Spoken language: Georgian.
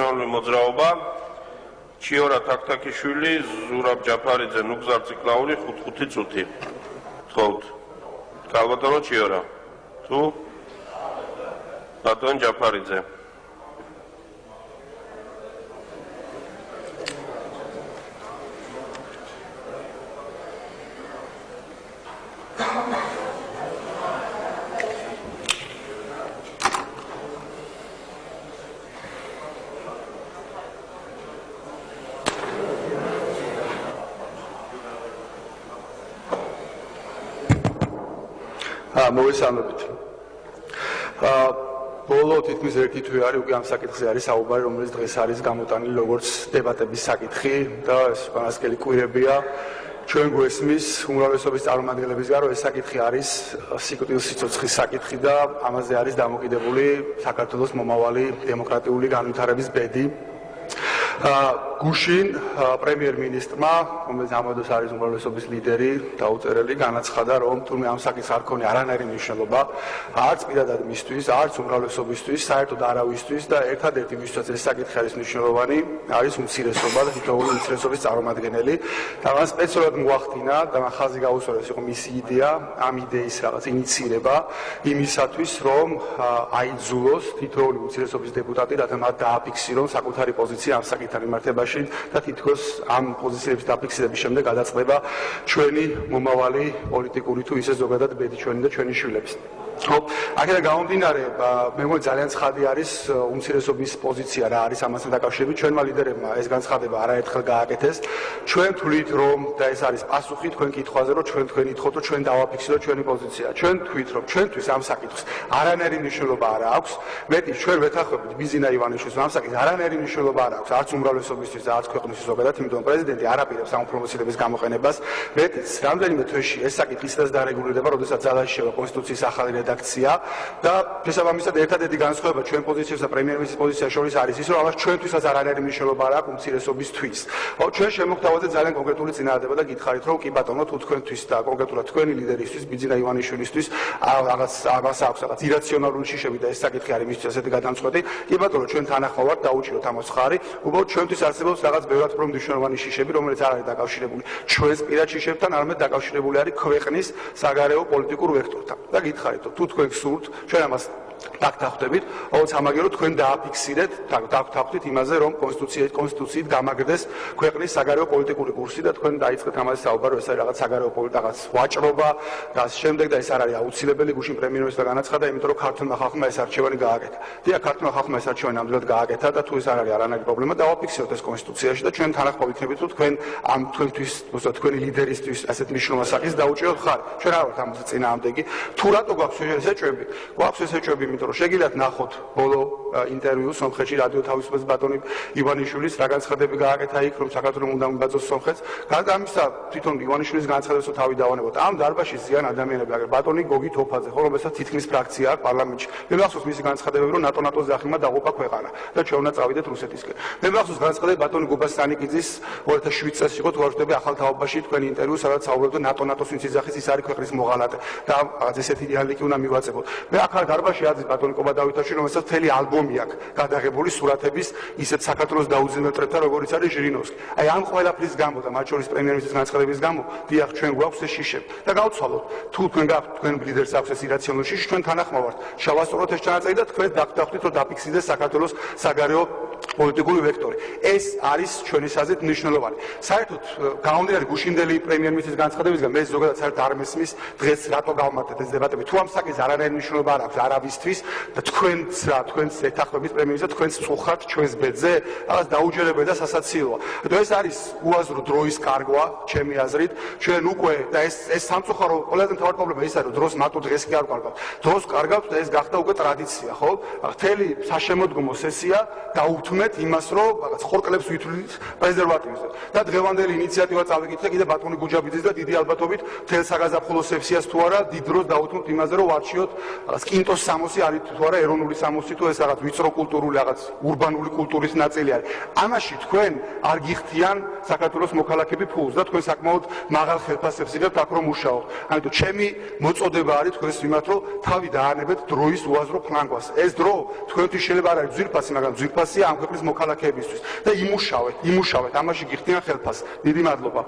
მოძრაობა ჩიორა თაქთაქიშვილი, ზურაბ ჯაფარიძე, ნუგზარ ციკლაური 5 წუთი. თხოვთ. ქალბატონო ჩიორა. თუ ბატონ ჯაფარიძე. მოგესალმებით. ბოლო თითქმის ერთი თვე არის უკვე ამ საკითხზე არის საუბარი, რომელიც დღეს არის გამოტანილი როგორც დებატების საკითხი და ეს უკანასკნელი კვირებია ჩვენ გვესმის უმრავლესობის წარმომადგენლებისგან, რომ ეს საკითხი არის სიკვდილსიცოცხლის საკითხი და ამაზე არის დამოკიდებული საქართველოს მომავალი დემოკრატიული განვითარების ბედი. გუშინ პრემიერ-მინისტრმა, რომელიც ამ დროს არის უმრავლესობის ლიდერი, დაუწერელი განაცხადა, რომ თურმე ამ საკითხს არ ქონია არანაირი მნიშვნელობა, არც პირადად მისთვის, არც უმრავლესობისთვის, საერთოდ არავისთვის და ერთადერთი ვისაც ეს საკითხი არის მნიშვნელოვანი, არის უმცირესობა და თითოეული უმცირესობის წარმომადგენელი. და მან სპეციალურად მოახდინა და მან ხაზი გაუსვა, ეს იყო მისი იდეა, ამ იდეის რაღაც ინიცირება იმისათვის, რომ აიძულოს თითოეული უმცირესობის დეპუტატი, რათა მათ დააფიქსირონ საკუთარი პოზიცია ამ საკითხთან მიმართებაში და თითქოს ამ პოზიციების დაფიქსირების შემდეგ გადაწყდება ჩვენი მომავალი პოლიტიკური თუ ისე ზოგადად ბედი ჩვენი და ჩვენი შვილების. აქედან გამომდინარე, მე მგონი ძალიან ცხადი არის უმცირესობის პოზიცია რა არის ამასთან დაკავშირებით. ჩვენმა ლიდერებმა ეს განცხადება არაერთხელ გააკეთეს. ჩვენ თვლით, რომ და ეს არის პასუხი თქვენ კითხვაზე, რომ ჩვენ ითხოვთ, რომ ჩვენ დავაფიქსიროთ ჩვენი პოზიცია. ჩვენ თვით, რომ ჩვენთვის ამ საკითხს არანაირი მნიშვნელობა არ აქვს. მეტი ჩვენ ვეთანხმებით ბიზინა ივანიშვილის ამ საკითხს არანაირი მნიშვნელობა არ აქვს, არც უმრავლესობისთვის და არც ქვეყნისთვის ზოგადად, იმიტომ პრეზიდენტი არაპირებს ამ უფლებამოსილების გამოყენებას. მეტიც, რამდენიმე თვეში ეს საკითხი ისედაც დარეგულირდება, როდესაც ძალაში შევა კონსტიტუციის ახალი რედაქცია და შესაბამისად ერთადერთი განსხვავება ჩვენ პოზიციასა და პრემიერ-მინისტრის პოზიციას შორის არის ის, რომ ამას ჩვენთვისაც არანაირი მნიშვნელობა არ აქვს უმცირესობისთვის. ჩვენ შემოგთავაზეთ ძალიან კონკრეტული წინადადება და გითხარით, რომ კი ბატონო, თუ თქვენთვის და კონკრეტულად თქვენი ლიდერისთვის, ბიძინა ივანიშვილისთვის ამას აქვს რაღაც ირაციონალური შიშები და ეს საკითხი არის მისთვის ასეთი გადამწყვეტი, კი ბატონო, ჩვენ თანახმა ვართ, დაუჭიროთ ამას ხარი. უბრალოდ ჩვენთვის არსებობს რაღაც ბევრად უფრო მნიშვნელოვანი შიშები, რომელიც არ არის დაკავშირებული ჩვენს პირად შიშებთან, არამედ დაკავშირებული არის ქვეყნის საგარეო პოლიტიკურ ვექტორთან. და გითხარით, თუ თქვენ გსურთ, ჩვენ ამას დაგხვდებით, როგორც ამაგერო თქვენ დააფიქსირეთ, დაგხვდით იმაზე, რომ კონსტიტუციით გამაგდეს ქვეყნის საგარეო პოლიტიკური კურსი და თქვენ დაიწყეთ ამაზე საუბარი, რომ ეს არის რაღაც საგარეო პოლიტიკას ვაჭრობა და ამ შემდეგ და ეს არ არის აუცილებელი. გუშინ პრემიერ-მინისტრმა განაცხადა, იმიტომ რომ ქართულმა ხალხმა ეს არჩევანი გააკეთა. დიახ, ქართულმა ხალხმა ეს არჩევანი ნამდვილად გააკეთა და თუ ეს არ არის არანაირი პრობლემა, დავაფიქსიროთ ეს კონსტიტუციაში და ჩვენ თანახმად ვიქნებით, რომ თქვენ ამ თქვენთვის, უბრალოდ თქვენი ლიდერისთვის ასეთ მნიშვნელოვან საკითხს დაუჭიროთ ხარი. ჩვენ არ ვართ ამაზე წინააღმდეგი. თუ რატო გვაქვს ეს ეჭვები? გვაქვს ეს ეჭვები, იმიტომ რომ შეგიძლიათ ნახოთ ბოლო ინტერვიუს სომხეთში რადიო თავისუფლების ბატონი ივანიშვილის რა განცხადებები გააკეთა იქ, რომ საქართველოს უნდა მიბაძოს სომხეთს. გარდა ამისა, თვითონ ივანიშვილის განცხადებას თავი დავანებოთ. ამ დარბაზში ზიან ადამიანები, აგერ ბატონი გოგი თოფაძე, ხო, რომელსაც თითქმის ფრაქცია აქვს პარლამენტში. მე მახსოვს მისი განცხადებები, რომ ნატოს ძახილმა დაღუპა ქვეყანა და ჩვენ უნდა წავიდეთ რუსეთისკენ. მე მახსოვს განცხადებები ბატონი გუბას სტანიკიძის 2007 წელს იყო თუ არ ვთქვი ახალ თაობაში თქვენი ინტერვიუ, სადაც საუბრობდა ნატოს ვინც იძახის, ის არის ქვეყნის მოღალატე და რაღაც ესეთი რეალიკი უნდა მივაწებოთ. მე აქ დარბაზში არის ბატონი კობა დავითაშვილი, რომელსაც მთელი ალბომი აქვს გადაღებული სურათების ისეთ საქართველოს დაუძინებელ წრეებთან, როგორიც არის ჟირინოვსკი. აი ამ ყველაფრის გამო და მათ შორის პრემიერ-მინისტრის განცხადების გამო, დიახ, ჩვენ გვაქვს ეს შიშები. და გავცვალოთ, თუ თქვენ გაქვთ თქვენ ლიდერს აქვს ეს ირაციონალური შიში, ჩვენ თანახმა ვართ. შევასწოროთ ეს ჩანაწერი და თქვენ დაგხვდით, რომ დაფიქსირდეს საქართველოს საგარეო პოლიტიკური ვექტორი. ეს არის ჩვენი საზეთ მნიშვნელოვანი. საერთოდ გამომდინარე გუშინდელი პრემიერ-მინისტრის განცხადებისგან, მე ზოგადად საერთოდ არ მესმის დღეს რატო გავმართეთ ეს დებატები. თუ ამ საკითხს არანაირი მნიშვნელობა არ აქვს არავისთვის და თქვენს ეთანხმებით პრემიერ-მინისტრს, თქვენს წუხად ჩვენს ბედზე, რაღაც დაუჯერებელი და სასაცილოა. და ეს არის უაზრო დროის კარგვა, ჩემი აზრით. ჩვენ უკვე და ეს სამწუხარო ყველაზე მთავარი პრობლემა ის არის, რომ დროს მარტო დღეს კი არ კარგავთ. დროს კარგავთ და ეს გახდა უკვე ტრადიცია, ხო? მთელი საშემოდგომო სესია დაუთმეთ იმას, რომ რაღაც ხორკლებს ვითვლით პრეზერვატივზე. და დღევანდელი ინიციატივა წავიკითხე კიდე ბატონი გუჯაბიძის და დიდი ალბათობით მთელ საგაზაფხულო სესიას თუ არა დიდ დროს დაუთმოთ იმაზე, რომ ვარჩიოთ რაღაც კინტოს სამოსი არის თუ არა ეროვნული სამოსი თუ ეს რაღაც ვიწრო კულტურული რაღაც ურბანული კულტურის ნაწილი არის. ამაში თქვენ არ გიხდიან საქართველოს მოქალაქეები ფულს და თქვენ საკმაოდ მაღალ ხელფასებს იღებთ აქ რომ მუშაობთ. ამიტომ ჩემი მოწოდება არის თქვენს მიმართ, რომ თავი დაანებეთ დროის უაზრო ფლანგვას. ეს დრო თქვენთვის შეიძლება არ არის ძვირფასი, მაგრამ ძვირფასია ამ ქვეყნის მოქალაქეებისთვის და იმუშავეთ, ამაში გიხდიან ხელფასს. დიდი მადლობა.